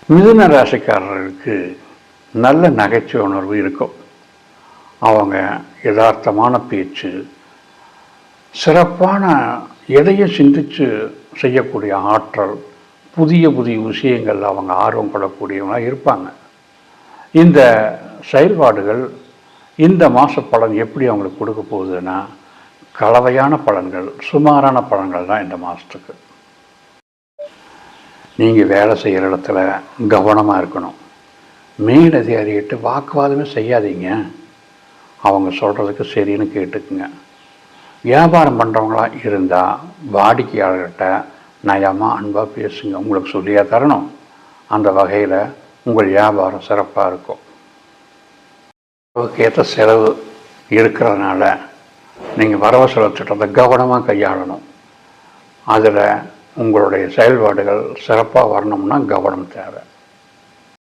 மிதுன ராசிக்காரர்களுக்கு நல்ல நகைச்சுவை உணர்வு இருக்கும். அவங்க யதார்த்தமான பேச்சு, சிறப்பான எதையும் சிந்தித்து செய்யக்கூடிய ஆற்றல், புதிய புதிய விஷயங்கள் அவங்க ஆர்வம் கொள்ளக்கூடியவங்களாக இருப்பாங்க. இந்த செயல்பாடுகள் இந்த மாத பலன் எப்படி அவங்களுக்கு கொடுக்க போகுதுன்னா, கலவையான பலன்கள், சுமாரான பலன்கள் தான் இந்த மாதத்துக்கு. நீங்கள் வேலை செய்கிற இடத்துல கவனமாக இருக்கணும். மேலதிகாரிகிட்ட வாக்குவாதமே செய்யாதீங்க. அவங்க சொல்கிறதுக்கு சரின்னு கேட்டுக்குங்க. வியாபாரம் பண்ணுறவங்களா இருந்தால் வாடிக்கையாளர்கிட்ட நயமாக அன்பாக பேசுங்க. உங்களுக்கு சொல்லியா தரணும். அந்த வகையில் உங்கள் வியாபாரம் சிறப்பாக இருக்கும். அதுக்கேற்ற செலவு இருக்கிறதுனால நீங்கள் வரவு செலவு திட்டத்தை கவனமாக கையாளணும். அதில் உங்களுடைய செயல்பாடுகள் சிறப்பாக வரணும்னா கவனம் தேவை.